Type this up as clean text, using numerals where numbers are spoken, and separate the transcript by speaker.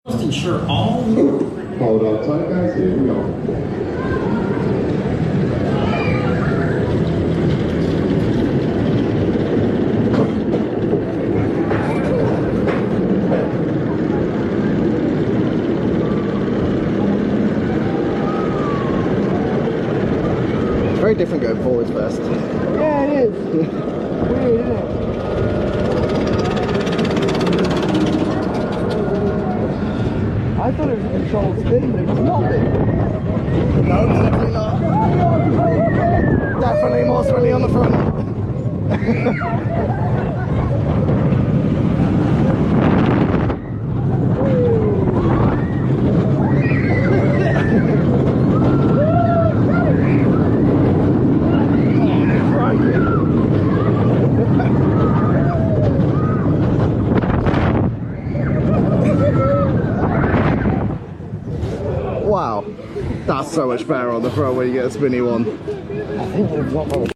Speaker 1: Ensure all.
Speaker 2: Hold on tight, guys. Here we go.
Speaker 3: It's very different going forwards first.
Speaker 4: Yeah, it is. Weird, isn't it? I thought it was a controlled spin, but it's not it.
Speaker 3: No, definitely not. Definitely more springy on the front. Wow, that's so much better on the front when you get a spinny one.
Speaker 4: I think they've got